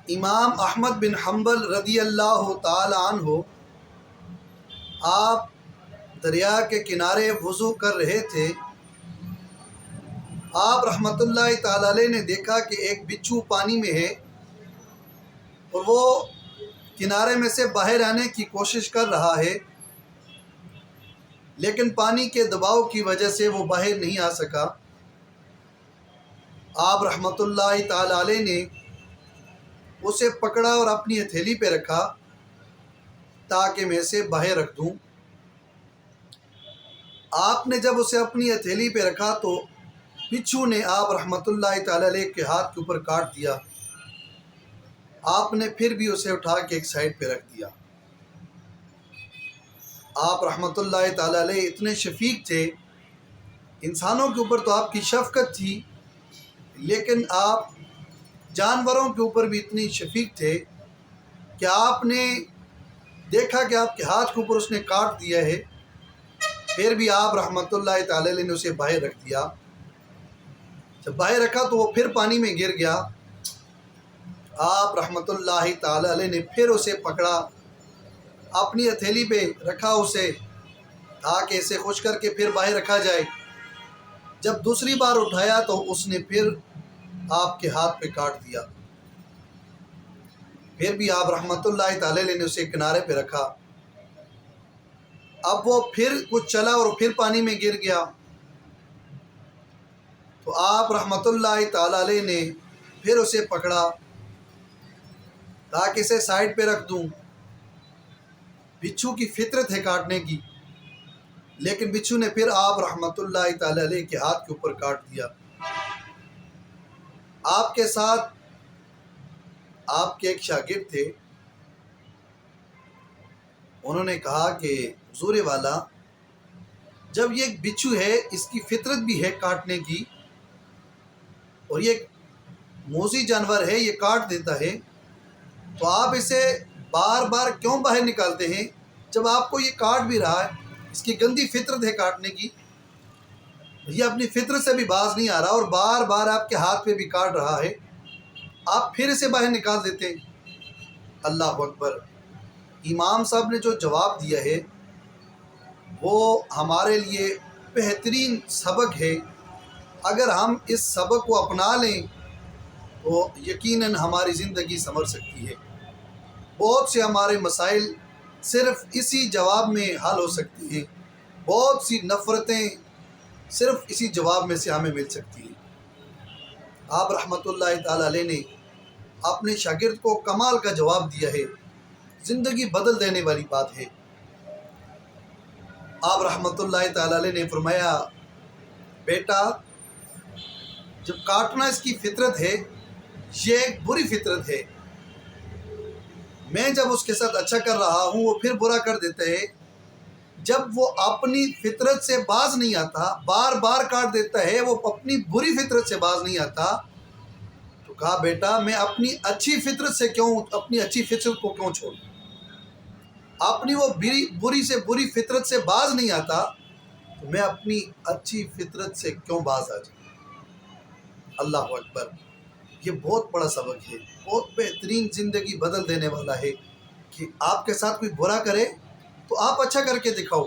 امام احمد بن حنبل رضی اللہ تعالی عنہ آپ دریا کے کنارے وضو کر رہے تھے۔ آپ رحمۃ اللہ تعالی علیہ نے دیکھا کہ ایک بچھو پانی میں ہے اور وہ کنارے میں سے باہر آنے کی کوشش کر رہا ہے، لیکن پانی کے دباؤ کی وجہ سے وہ باہر نہیں آ سکا۔ آپ رحمۃ اللہ تعالی علیہ نے اسے پکڑا اور اپنی ہتھیلی پہ رکھا تاکہ میں اسے باہر رکھ دوں۔ آپ نے جب اسے اپنی ہتھیلی پہ رکھا تو بچھو نے آپ رحمۃ اللہ تعالی علیہ کے ہاتھ کے اوپر کاٹ دیا۔ آپ نے پھر بھی اسے اٹھا کے ایک سائڈ پہ رکھ دیا۔ آپ رحمۃ اللہ تعالی علیہ اتنے شفیق تھے، انسانوں کے اوپر تو آپ کی شفقت تھی، لیکن آپ جانوروں کے اوپر بھی اتنی شفیق تھے کہ آپ نے دیکھا کہ آپ کے ہاتھ کے اوپر اس نے کاٹ دیا ہے، پھر بھی آپ رحمۃ اللہ تعالی علیہ نے اسے باہر رکھ دیا۔ جب باہر رکھا تو وہ پھر پانی میں گر گیا۔ آپ رحمۃ اللہ تعالی علیہ نے پھر اسے پکڑا، اپنی ہتھیلی پہ رکھا اسے تاکہ اسے خشک کر کے پھر باہر رکھا جائے۔ جب دوسری بار اٹھایا تو اس نے پھر آپ کے ہاتھ پہ کاٹ دیا۔ پھر بھی آپ رحمۃ اللہ تعالی علیہ نے اسے کنارے پہ رکھا۔ اب وہ پھر کچھ چلا اور پھر پانی میں گر گیا، تو آپ رحمۃ اللہ تعالی علیہ نے پھر اسے پکڑا تاکہ اسے سائڈ پہ رکھ دوں۔ بچھو کی فطرت ہے کاٹنے کی، لیکن بچھو نے پھر آپ رحمۃ اللہ تعالی علیہ کے ہاتھ کے اوپر کاٹ دیا۔ آپ کے ساتھ آپ کے ایک شاگرد تھے، انہوں نے کہا کہ حضور والا، جب یہ ایک بچھو ہے، اس کی فطرت بھی ہے کاٹنے کی، اور یہ ایک موذی جانور ہے، یہ کاٹ دیتا ہے، تو آپ اسے بار بار کیوں باہر نکالتے ہیں جب آپ کو یہ کاٹ بھی رہا ہے؟ اس کی گندی فطرت ہے کاٹنے کی، یہ اپنی فطرت سے بھی باز نہیں آ رہا اور بار بار آپ کے ہاتھ پہ بھی کاٹ رہا ہے، آپ پھر اسے باہر نکال دیتے ہیں۔ اللہ اکبر! امام صاحب نے جو جواب دیا ہے وہ ہمارے لیے بہترین سبق ہے۔ اگر ہم اس سبق کو اپنا لیں تو یقیناً ہماری زندگی سنور سکتی ہے۔ بہت سے ہمارے مسائل صرف اسی جواب میں حل ہو سکتے ہیں، بہت سی نفرتیں صرف اسی جواب میں سے ہمیں مل سکتی ہیں۔ آپ رحمۃ اللہ تعالی علیہ نے اپنے شاگرد کو کمال کا جواب دیا ہے، زندگی بدل دینے والی بات ہے۔ آپ رحمۃ اللہ تعالی علیہ نے فرمایا، بیٹا، جب کاٹنا اس کی فطرت ہے، یہ ایک بری فطرت ہے، میں جب اس کے ساتھ اچھا کر رہا ہوں وہ پھر برا کر دیتا ہے، جب وہ اپنی فطرت سے باز نہیں آتا، بار بار کاٹ دیتا ہے، وہ اپنی بری فطرت سے باز نہیں آتا، تو کہا بیٹا میں اپنی اچھی فطرت سے اپنی اچھی فطرت کو کیوں چھوڑوں؟ اپنی وہ بری سے بری فطرت سے باز نہیں آتا تو میں اپنی اچھی فطرت سے کیوں باز آ جاؤں؟ اللہ اکبر! یہ بہت بڑا سبق ہے، بہت بہترین، زندگی بدل دینے والا ہے کہ آپ کے ساتھ کوئی برا کرے تو آپ اچھا کر کے دکھاؤ،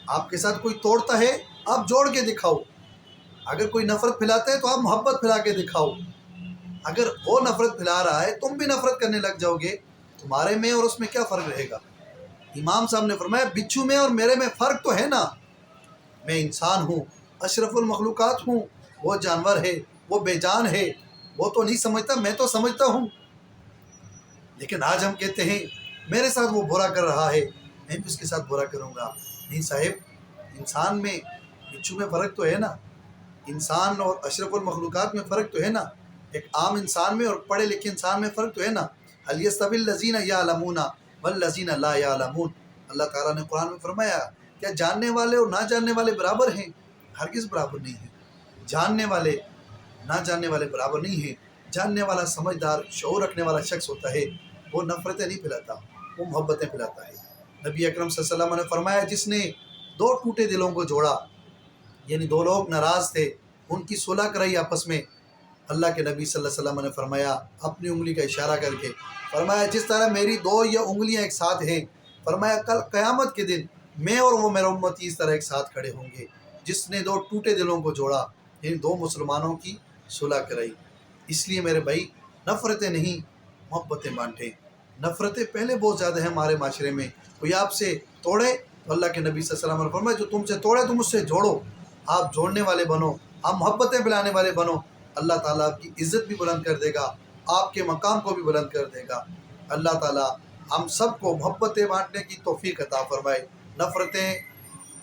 آپ کے ساتھ کوئی توڑتا ہے آپ جوڑ کے دکھاؤ، اگر کوئی نفرت پھیلاتا ہے تو آپ محبت پھیلا کے دکھاؤ۔ اگر وہ نفرت پھیلا رہا ہے تم بھی نفرت کرنے لگ جاؤ گے، تمہارے میں اور اس میں کیا فرق رہے گا؟ امام صاحب نے فرمایا، بچھو میں اور میرے میں فرق تو ہے نا، میں انسان ہوں، اشرف المخلوقات ہوں، وہ جانور ہے، وہ بے جان ہے، وہ تو نہیں سمجھتا، میں تو سمجھتا ہوں۔ لیکن آج ہم کہتے ہیں میرے ساتھ وہ برا کر رہا ہے، میں بھی اس کے ساتھ برا کروں گا۔ نہیں صاحب، انسان میں بچھو میں فرق تو ہے نا، انسان اور اشرف المخلوقات میں فرق تو ہے نا، ایک عام انسان میں اور پڑھے لکھے انسان میں فرق تو ہے نا۔ هل يستوي الذين يعلمون والذين لا يعلمون، اللہ تعالیٰ نے قرآن میں فرمایا، کیا جاننے والے اور نہ جاننے والے برابر ہیں؟ ہرگز برابر نہیں ہیں۔ جاننے والے نہ جاننے والے برابر نہیں ہیں۔ جاننے والا سمجھدار شعور رکھنے والا شخص ہوتا ہے، وہ نفرتیں نہیں پھیلاتا، وہ محبتیں پھیلاتا ہے۔ نبی اکرم صلی اللہ علیہ وسلم نے فرمایا، جس نے دو ٹوٹے دلوں کو جوڑا، یعنی دو لوگ ناراض تھے، ان کی صلح کرائی آپس میں، اللہ کے نبی صلی اللہ علیہ وسلم نے فرمایا اپنی انگلی کا اشارہ کر کے، فرمایا جس طرح میری 2 یہ انگلیاں ایک ساتھ ہیں، فرمایا کل قیامت کے دن میں اور وہ میرا امتی اس طرح ایک ساتھ کھڑے ہوں گے، جس نے 2 ٹوٹے دلوں کو جوڑا، یعنی 2 مسلمانوں کی صلح کرائی۔ اس لیے میرے بھائی نفرتیں نہیں، محبتیں بانٹیں۔ نفرتیں پہلے بہت زیادہ ہیں ہمارے معاشرے میں، کوئی آپ سے توڑے تو اللہ کے نبی صلی اللہ علیہ وسلم نے فرمایا جو تم سے توڑے تم اس سے جوڑو، آپ جوڑنے والے بنو، آپ محبتیں پلانے والے بنو، اللہ تعالیٰ آپ کی عزت بھی بلند کر دے گا، آپ کے مقام کو بھی بلند کر دے گا۔ اللہ تعالیٰ ہم سب کو محبتیں بانٹنے کی توفیق عطا فرمائے، نفرتیں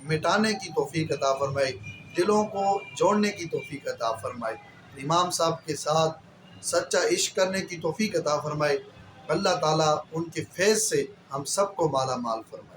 مٹانے کی توفیق عطا فرمائے، دلوں کو جوڑنے کی توفیق عطا فرمائے، امام صاحب کے ساتھ سچا عشق کرنے کی توفیق عطا فرمائے۔ اللہ تعالیٰ ان کے فیض سے ہم سب کو مالا مال فرمائے۔